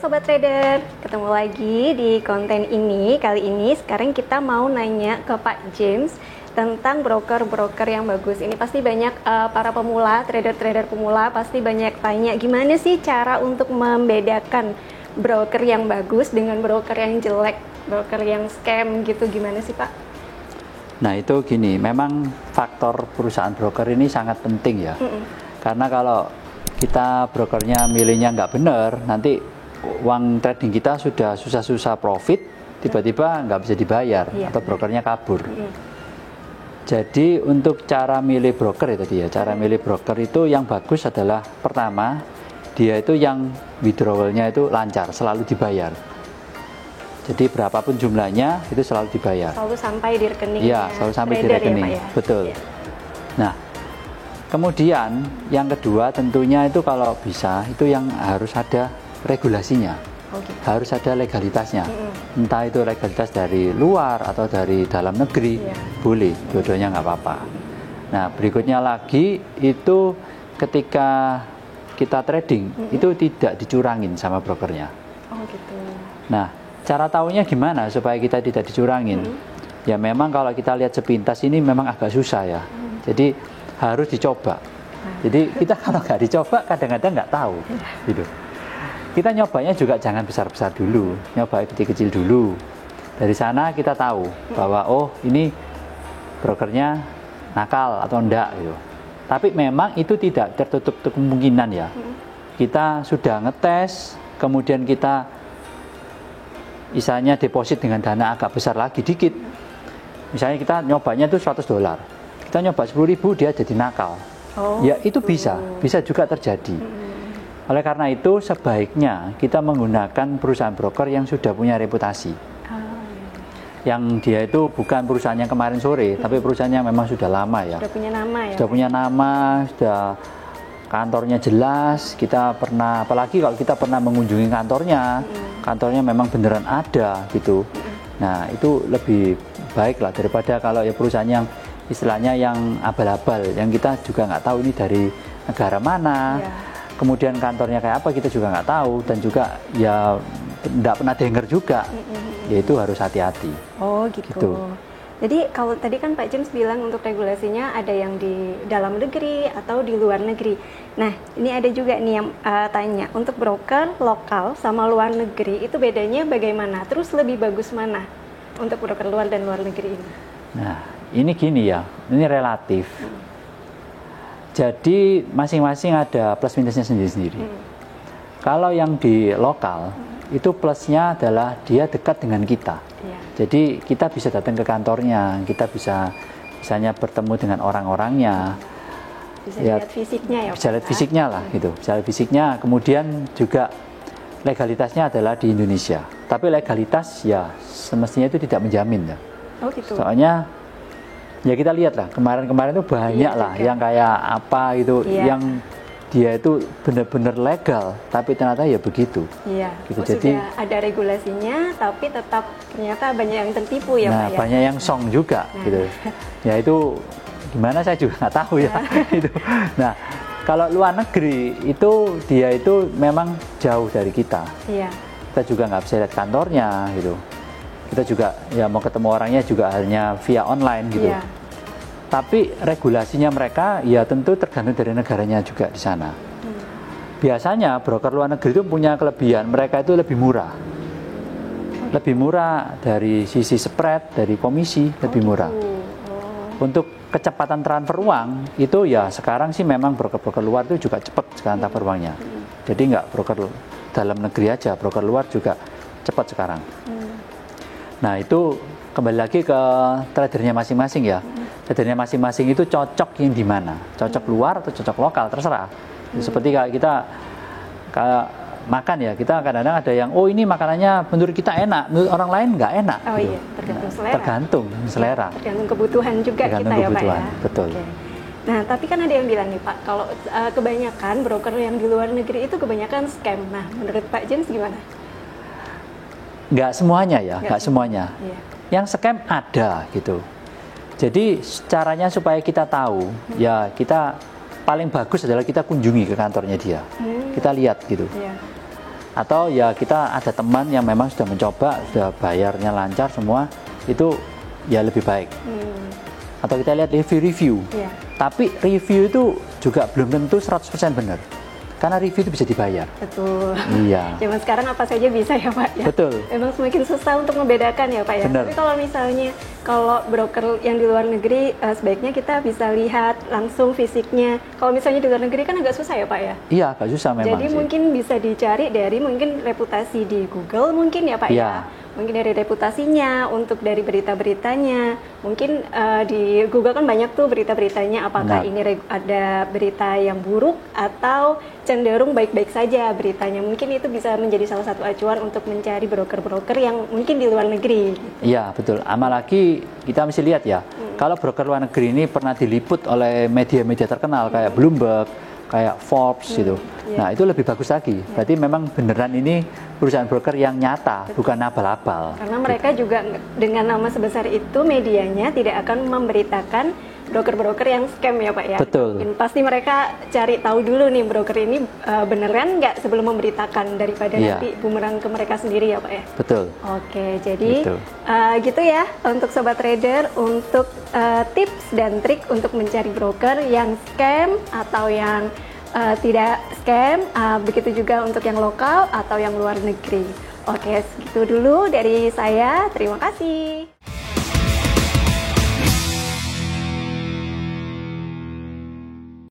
Sobat Trader, ketemu lagi di konten ini. Kali ini sekarang kita mau nanya ke Pak James tentang broker-broker yang bagus. Ini pasti banyak para pemula, trader-trader pemula pasti banyak tanya gimana sih cara untuk membedakan broker yang bagus dengan broker yang jelek, broker yang scam gitu, gimana sih Pak? Nah itu gini, memang faktor perusahaan broker ini sangat penting ya. Karena kalau kita brokernya milihnya nggak benar, nanti uang trading kita sudah susah-susah profit, tiba-tiba nggak bisa dibayar atau brokernya kabur. Jadi untuk cara milih broker itu dia, cara milih broker itu yang bagus adalah pertama, dia itu yang withdrawalnya itu lancar, selalu dibayar. Jadi berapapun jumlahnya itu selalu dibayar. Selalu sampai di rekening. Iya, selalu sampai di rekening. Ya, betul. Ya. Nah, kemudian yang kedua tentunya itu kalau bisa itu yang harus ada regulasinya. Harus ada legalitasnya. Entah itu legalitas dari luar atau dari dalam negeri, boleh, dua-duanya nggak apa-apa. Nah, berikutnya lagi itu ketika kita trading itu tidak dicurangin sama brokernya. Oh gitu. Nah, cara tahunya gimana supaya kita tidak dicurangin? Ya memang kalau kita lihat sepintas ini memang agak susah ya. Jadi harus dicoba. Jadi kita kalau nggak dicoba kadang-kadang nggak tahu. Gitu. Kita nyobanya juga jangan besar-besar dulu, nyoba kecil-kecil dulu. Dari sana kita tahu bahwa oh ini brokernya nakal atau enggak gitu. Tapi memang itu tidak tertutup kemungkinan ya. Kita sudah ngetes, kemudian kita misalnya deposit dengan dana agak besar lagi dikit. Misalnya kita nyobanya itu $100. Kita nyoba 10.000 dia jadi nakal. Ya itu bisa juga terjadi. Oleh karena itu sebaiknya kita menggunakan perusahaan broker yang sudah punya reputasi. Yang dia itu bukan perusahaan yang kemarin sore, tapi perusahaan yang memang sudah lama ya. Sudah punya nama ya. Sudah punya nama, sudah kantornya jelas. Kita pernah, apalagi kalau kita pernah mengunjungi kantornya, kantornya memang beneran ada gitu. Nah itu lebih baik lah daripada kalau ya perusahaan yang istilahnya yang abal-abal, yang kita juga nggak tahu ini dari negara mana. Kemudian kantornya kayak apa kita juga nggak tahu, dan juga ya nggak pernah dengar juga, yaitu harus hati-hati. Oh gitu. Jadi kalau tadi kan Pak James bilang untuk regulasinya ada yang di dalam negeri atau di luar negeri. Nah ini ada juga nih yang tanya, untuk broker lokal sama luar negeri itu bedanya bagaimana? Terus lebih bagus mana untuk broker luar dan luar negeri ini? Nah ini gini ya, ini relatif. Jadi masing-masing ada plus minusnya sendiri-sendiri. Kalau yang di lokal, itu plusnya adalah dia dekat dengan kita. Jadi kita bisa datang ke kantornya, kita bisa misalnya bertemu dengan orang-orangnya. Bisa lihat fisiknya ya. Bisa lihat fisiknya lah gitu. Bisa lihat fisiknya, kemudian juga legalitasnya adalah di Indonesia. Tapi legalitas ya semestinya itu tidak menjamin ya. Oh gitu. Soalnya ya kita lihat lah, kemarin-kemarin itu banyak lah yang kayak apa gitu, yang dia itu benar-benar legal, tapi ternyata ya begitu. Iya, gitu. Jadi sudah ada regulasinya, tapi tetap ternyata banyak yang tertipu ya Nah, Pak ya? banyak yang song juga gitu. Ya itu gimana saya juga nggak tahu ya. Gitu. Nah, kalau luar negeri itu dia itu memang jauh dari kita. Kita juga nggak bisa lihat kantornya gitu. Kita juga ya mau ketemu orangnya juga hanya via online gitu. Tapi regulasinya mereka ya tentu tergantung dari negaranya juga di sana. Biasanya broker luar negeri itu punya kelebihan, mereka itu lebih murah. Lebih murah dari sisi spread, dari komisi lebih murah. Untuk kecepatan transfer uang itu ya sekarang sih memang broker-broker luar itu juga cepat sekarang transfer uangnya. Jadi nggak broker dalam negeri aja, broker luar juga cepat sekarang. Nah itu kembali lagi ke tradernya masing-masing ya. Tradernya masing-masing itu cocok yang di mana? Cocok luar atau cocok lokal, terserah. Seperti kayak kita kayak makan ya, kita kadang-kadang ada yang oh ini makanannya menurut kita enak, menurut orang lain nggak enak. Oh iya, tergantung selera. Tergantung selera. Tergantung kebutuhan juga tergantung kita kebutuhan, ya Pak ya. Betul. Nah, tapi kan ada yang bilang nih Pak, kalau kebanyakan broker yang di luar negeri itu kebanyakan scam. Nah, menurut Pak James gimana? Nggak semuanya ya, nggak semuanya. Yang scam ada gitu. Jadi caranya supaya kita tahu, ya kita paling bagus adalah kita kunjungi ke kantornya dia. Kita lihat gitu. Atau ya kita ada teman yang memang sudah mencoba, sudah bayarnya lancar semua, itu ya lebih baik. Atau kita lihat review-review. Tapi review itu juga belum tentu 100% benar. Karena review itu bisa dibayar. Betul. Iya. Zaman sekarang apa saja bisa ya Pak ya. Betul. Memang semakin susah untuk membedakan ya Pak ya. Benar. Tapi kalau misalnya kalau broker yang di luar negeri sebaiknya kita bisa lihat langsung fisiknya. Kalau misalnya di luar negeri kan agak susah ya Pak ya. Iya, agak susah memang. Jadi mungkin bisa dicari dari mungkin reputasi di Google mungkin ya Pak ya. Mungkin dari reputasinya, untuk dari berita-beritanya. Mungkin di Google kan banyak tuh berita-beritanya, apakah ini ada berita yang buruk atau cenderung baik-baik saja beritanya. Mungkin itu bisa menjadi salah satu acuan untuk mencari broker-broker yang mungkin di luar negeri. Iya, betul. Apalagi kita mesti lihat ya, kalau broker luar negeri ini pernah diliput oleh media-media terkenal kayak Bloomberg, kayak Forbes gitu. Nah, itu lebih bagus lagi. Berarti memang beneran ini perusahaan broker yang nyata, bukan abal-abal. Karena mereka juga dengan nama sebesar itu medianya tidak akan memberitakan broker-broker yang scam ya Pak ya. Betul. Pasti mereka cari tahu dulu nih broker ini beneran nggak sebelum memberitakan, daripada nanti bumerang ke mereka sendiri ya Pak ya. Betul. Oke, jadi gitu ya untuk sobat trader, untuk tips dan trik untuk mencari broker yang scam atau yang tidak scam, begitu juga untuk yang lokal atau yang luar negeri. Oke, segitu dulu dari saya. Terima kasih.